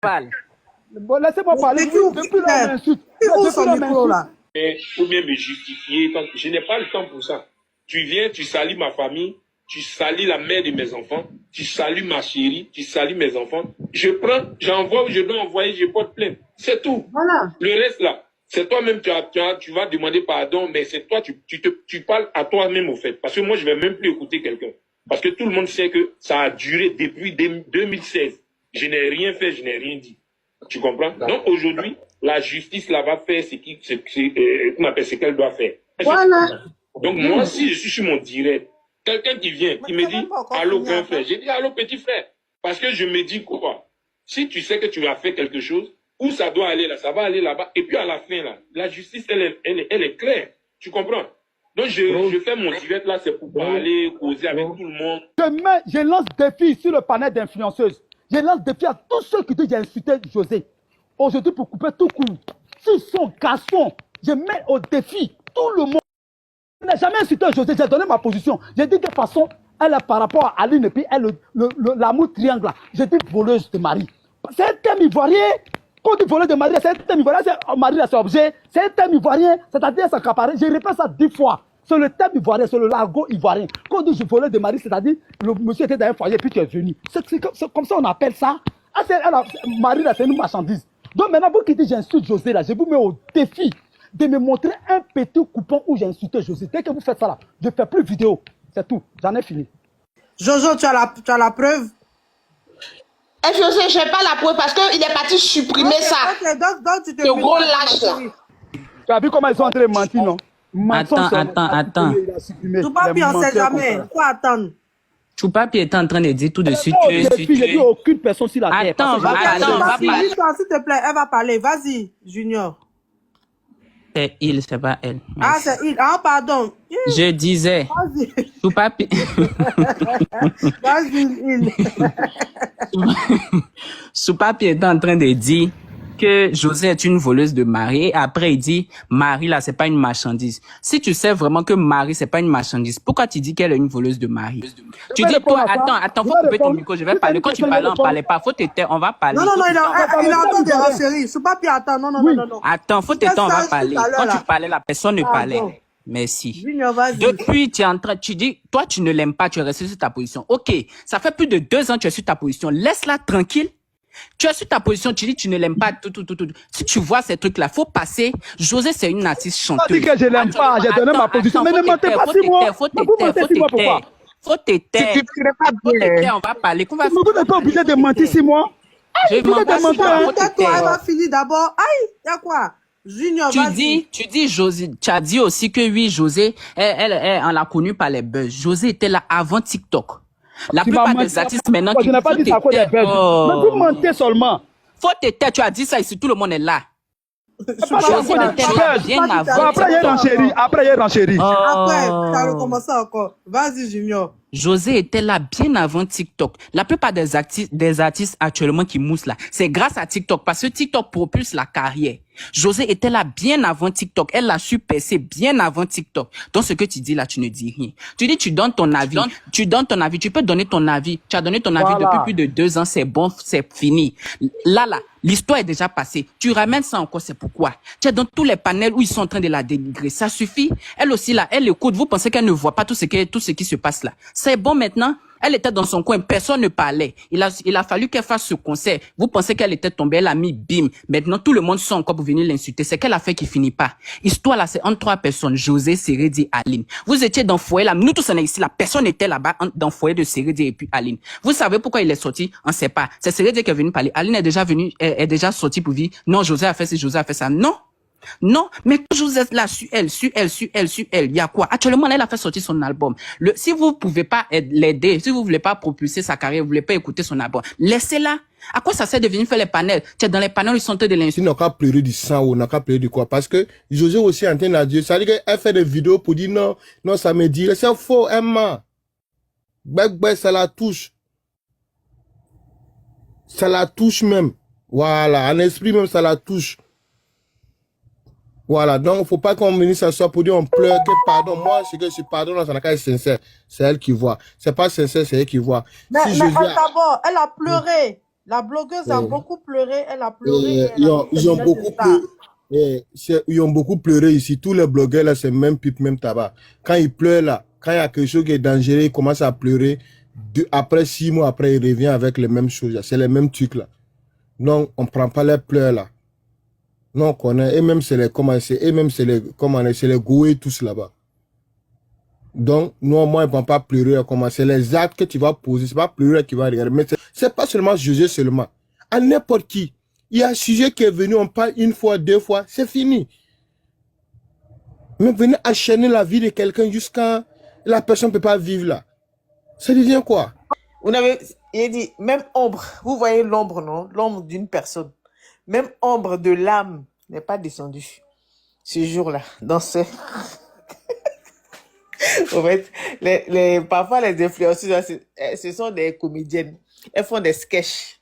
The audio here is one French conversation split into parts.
parle. Bon, laissez-moi parler. Depuis là, on m'insulte. Où son micro là? Ou bien me justifier. Je n'ai pas le temps pour ça. Tu viens, tu salis ma famille, tu salis la mère de mes enfants, tu salis ma chérie, tu salis mes enfants. Je prends, j'envoie ou je dois envoyer, je porte plainte. C'est tout. Voilà. Le reste là, c'est toi-même, tu vas demander pardon, mais c'est toi, tu parles à toi-même au fait. Parce que moi, je vais même plus écouter quelqu'un. Parce que tout le monde sait que ça a duré depuis 2016. Je n'ai rien fait, je n'ai rien dit. Tu comprends? Donc aujourd'hui, la justice là va faire ce qu'elle doit faire. Voilà. Donc moi, si je suis sur mon direct, quelqu'un qui vient, qui me dit « Allô, grand frère », j'ai dit « Allô, petit frère ». Parce que je me dis quoi? Si tu sais que tu as fait quelque chose, où ça doit aller là, ça va aller là-bas. Et puis à la fin là, la justice, elle est claire. Tu comprends? Donc je fais mon direct là, c'est pour parler, causer avec tout le monde. Je lance défi sur le panel d'influenceuses. Je lance défi à tous ceux qui disent que j'ai insulté José. Aujourd'hui, pour couper tout court, s'ils sont garçons, je mets au défi tout le monde. Je n'ai jamais insulté José, j'ai donné ma position. J'ai dit de toute façon, elle est par rapport à Aline et puis elle, l'amour triangle là. J'ai dit voleuse de mari. C'est un thème ivoirien. Quand on dit voleuse de mari, c'est un thème ivoirien. C'est mari là, c'est objet. C'est un thème ivoirien. C'est-à-dire ça s'accaparer. Je répète ça 10 fois. C'est le thème ivoirien, c'est le largo ivoirien. Quand on dit je volais de mari, c'est-à-dire le monsieur était dans un foyer puis tu es venu. C'est comme ça on appelle ça. Ah, Marie là, c'est une marchandise. Donc maintenant, vous qui dites j'insulte José là, je vous mets au défi de me montrer un petit coupon où j'ai insulté José. Dès que vous faites ça là, je ne fais plus vidéo. C'est tout. J'en ai fini. Jojo, tu as la preuve? Et José, je n'ai pas la preuve parce qu'il est parti supprimer ça. Okay, donc tu te Le gros lâche là. Tu as vu comment ils sont en train de mentir, non? Attends. Choupapi, on ne sait jamais. Il faut attendre. Choupapi est en train de dire tout de suite que si tu il n'y a aucune personne sur la terre. Attends, on va parler. S'il te plaît, elle va parler. Vas-y, Junior. C'est il, c'est pas elle. Ah, c'est il. Ah, pardon. Je disais, Vas-y. Choupapi... Vas-y, il. Choupapi est en train de dire que José est une voleuse de mari. Après, il dit, Marie, là, c'est pas une marchandise. Si tu sais vraiment que Marie, c'est pas une marchandise, pourquoi tu dis qu'elle est une voleuse de mari? Tu dis, toi, attends, faut couper ton micro, je vais parler. Quand tu parles, on parlait pas. Faut te taire, on va parler. Non, il entend des renchéries. Choupapi, attends, non. Attends, faut te taire, on va parler. Quand tu parlais, la personne ne parlait. Merci. Junior, vas-y. Depuis, tu dis, toi, tu ne l'aimes pas, tu es resté sur ta position. Ok, ça fait plus de 2 ans que tu es sur ta position. Laisse-la tranquille. Tu es sur ta position, tu dis tu ne l'aimes pas, tout. Si tu vois ces trucs-là, faut passer. José, c'est une artiste chanteuse. Je dis que je l'aime pas, j'ai donné ma position, mais ne mentez pas 6 mois. Faut te taire, on va parler. Vous n'êtes pas obligé de mentir 6 mois. Peut-être toi, elle va finir d'abord. Aïe, il y a quoi? Junior, tu dis José, tu as dit aussi que oui, José, on l'a connu par les buzz. José était là avant TikTok. La plupart des artistes maintenant qui... Je n'ai pas dit ça à cause des buzz. Mais vous mentez seulement. Faut te taire, tu as dit ça ici, tout le monde est là. Après, il y a renchéri. Après, ça a recommencé encore. Vas-y, Junior. José était là bien avant TikTok. La plupart des artistes actuellement qui moussent là, c'est grâce à TikTok parce que TikTok propulse la carrière. José était là bien avant TikTok. Elle a su percer bien avant TikTok. Donc, ce que tu dis là, tu ne dis rien. Tu dis, tu donnes ton avis. Tu donnes ton avis. Tu peux donner ton avis. Tu as donné ton avis depuis plus de 2 ans. C'est bon, c'est fini. Là, l'histoire est déjà passée. Tu ramènes ça encore, c'est pourquoi. Tu es dans tous les panels où ils sont en train de la dénigrer. Ça suffit. Elle aussi là, elle écoute. Vous pensez qu'elle ne voit pas tout ce qui se passe là. C'est bon maintenant. Elle était dans son coin, personne ne parlait. Il a fallu qu'elle fasse ce concert. Vous pensez qu'elle était tombée, elle a mis bim. Maintenant, tout le monde sent encore pour venir l'insulter. C'est qu'elle a fait qui finit pas. Histoire là, c'est entre 3 personnes. José, Seredi, Aline. Vous étiez dans le foyer là. Nous tous, on est ici. La personne était là-bas, dans le foyer de Seredi et puis Aline. Vous savez pourquoi il est sorti? On sait pas. C'est Seredi qui est venu parler. Aline est déjà sortie pour dire, non, José a fait ça, José a fait ça. Non, mais quand José là, sur elle, il y a quoi? Actuellement, elle a fait sortir son album. Si vous pouvez pas l'aider, si vous voulez pas propulser sa carrière, vous voulez pas écouter son album, laissez-la. À quoi ça sert de venir faire les panels? Tu es dans les panels, ils sont de l'insulter. Il n'a qu'à pleurer du sang ou n'a qu'à pleurer de quoi? Parce que José aussi antenne à Dieu. Ça veut dire qu'elle fait des vidéos pour dire non, ça me dit. C'est faux, Emma. Ça la touche. Ça la touche même. Voilà, en esprit même, ça la touche. Voilà, donc faut pas qu'on vienne s'asseoir pour dire on pleure, que pardon, moi, c'est que je pardon, ça n'a qu'à être sincère. C'est elle qui voit. C'est pas sincère, c'est elle qui voit. Mais d'abord, elle a pleuré. La blogueuse a Eh, beaucoup pleuré, elle a pleuré et ils elle a ont, dit ils qu'elle ont venait de beaucoup star. pleuré. Ils ont beaucoup pleuré ici. Tous les blogueurs là, c'est même pipe, même tabac. Quand ils pleurent là, quand il y a quelque chose qui est dangereux, ils commencent à pleurer. Après 6 mois, après, ils reviennent avec les mêmes choses. C'est les mêmes trucs là. Non, on ne prend pas les pleurs là. Non, on connaît. Et même c'est les c'est les gouets tous là-bas. Donc, non, moi, ils ne vont pas pleurer. C'est les actes que tu vas poser. C'est pas pleurer qui va regarder. Mais c'est pas seulement juger seulement. À n'importe qui. Il y a un sujet qui est venu, on parle une fois, 2 fois, c'est fini. Mais venez enchaîner la vie de quelqu'un jusqu'à la personne ne peut pas vivre là. Ça devient quoi? Vous n'avez, il a dit, même ombre, vous voyez l'ombre, non? L'ombre d'une personne. Même ombre de l'âme n'est pas descendue ce jour-là. Dans ce... En fait, parfois les influenceuses, ce sont des comédiennes. Elles font des sketchs.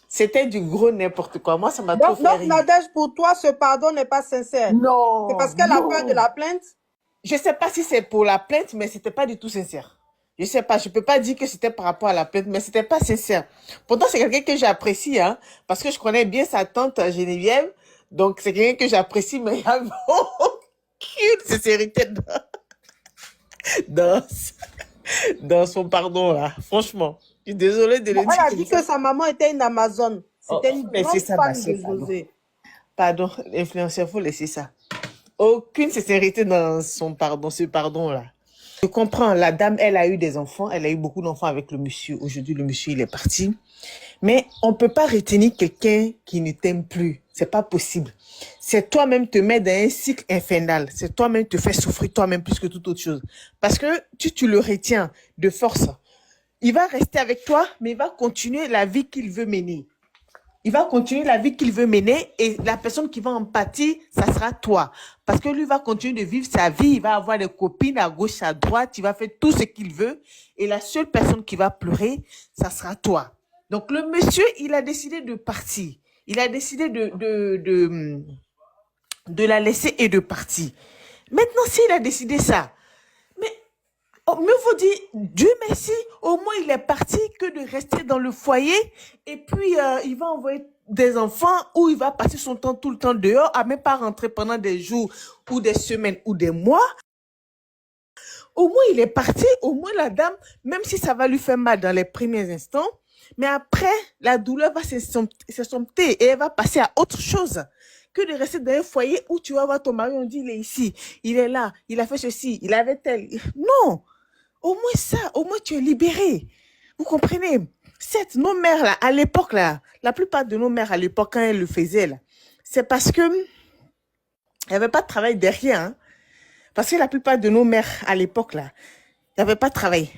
C'était du gros n'importe quoi. Moi, ça m'a trop fait Donc, rire. Nadège, pour toi, ce pardon n'est pas sincère. Non, C'est parce qu'elle a peur de non. la plainte? Je sais pas si c'est pour la plainte, mais c'était pas du tout sincère. Je sais pas, je peux pas dire que c'était par rapport à la plainte, mais c'était pas sincère. Pourtant, c'est quelqu'un que j'apprécie, hein, parce que je connais bien sa tante Geneviève. Donc, c'est quelqu'un que j'apprécie, mais il y a aucune sincérité dans, dans son pardon, là. Franchement. Je suis désolée de le Elle dire a comme dit ça. que sa maman était une Amazone. Oh, C'était une laissez grande ça fan passer, de pardon. José. Pardon, l'influenceur, faut laisser ça. Aucune sincérité dans son pardon, ce pardon-là. Je comprends, la dame, elle a eu des enfants, elle a eu beaucoup d'enfants avec le monsieur. Aujourd'hui, le monsieur, il est parti. Mais on ne peut pas retenir quelqu'un qui ne t'aime plus. C'est pas possible. C'est toi-même te mettre dans un cycle infernal. C'est toi-même te faire souffrir toi-même plus que toute autre chose. Parce que tu le retiens de force. Il va rester avec toi, mais il va continuer la vie qu'il veut mener. Il va continuer la vie qu'il veut mener et la personne qui va en pâtir, ça sera toi. Parce que lui va continuer de vivre sa vie, il va avoir des copines à gauche, à droite, il va faire tout ce qu'il veut et la seule personne qui va pleurer, ça sera toi. Donc le monsieur, il a décidé de partir. Il a décidé de la laisser et de partir. Maintenant, s'il a décidé ça, mais oh, mieux vaut dire, Dieu merci, au moins il est parti que de rester dans le foyer et puis il va envoyer des enfants où il va passer son temps tout le temps dehors, à même pas rentrer pendant des jours ou des semaines ou des mois. Au moins il est parti, au moins la dame, même si ça va lui faire mal dans les premiers instants, mais après la douleur va s'estomper et elle va passer à autre chose que de rester dans un foyer où tu vas voir ton mari, on dit il est ici, il est là, il a fait ceci, il avait tel. Non! Au moins ça, au moins tu es libéré. Vous comprenez? Certes, nos mères, là, à l'époque, là, la plupart de nos mères, à l'époque, quand elles le faisaient, là, c'est parce que il n'y avait pas de travail derrière. Hein. Parce que la plupart de nos mères, à l'époque, là, il n'y avait pas de travail.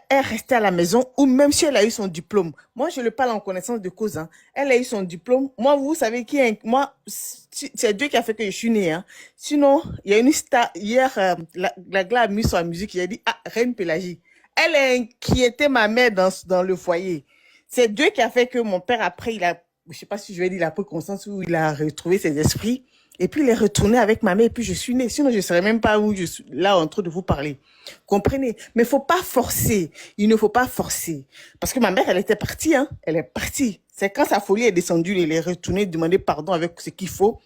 Elle restait à la maison, ou même si elle a eu son diplôme. Moi, je le parle en connaissance de cause. Hein. Elle a eu son diplôme. Moi, vous savez qui est... Moi, c'est Dieu qui a fait que je suis née. Hein. Sinon, il y a une star... Hier, la Gla a mis sur la musique. Il a dit, ah, Reine Pélagie. Elle a inquiété ma mère dans le foyer. C'est Dieu qui a fait que mon père, après, il a... Je sais pas si je vais dire, il a pris conscience ou il a retrouvé ses esprits. Et puis, il est retourné avec ma mère et puis je suis née. Sinon, je ne serais même pas où je suis là en train de vous parler. Comprenez? Mais il ne faut pas forcer. Il ne faut pas forcer. Parce que ma mère, elle était partie. Hein? Elle est partie. C'est quand sa folie est descendue, elle est retournée demander pardon avec ce qu'il faut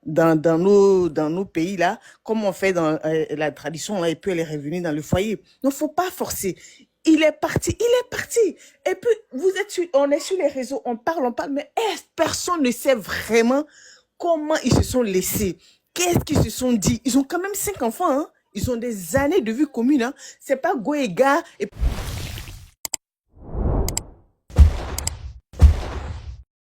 dans nos pays là, comme on fait dans la tradition là, et puis elle est revenue dans le foyer. Donc, il ne faut pas forcer. Il est parti. Et puis, on est sur les réseaux, on parle, mais personne ne sait vraiment comment ils se sont laissés. Qu'est-ce qu'ils se sont dit? Ils ont quand même 5 enfants, hein? Ils ont des années de vie commune, hein? C'est pas go et gars. Et...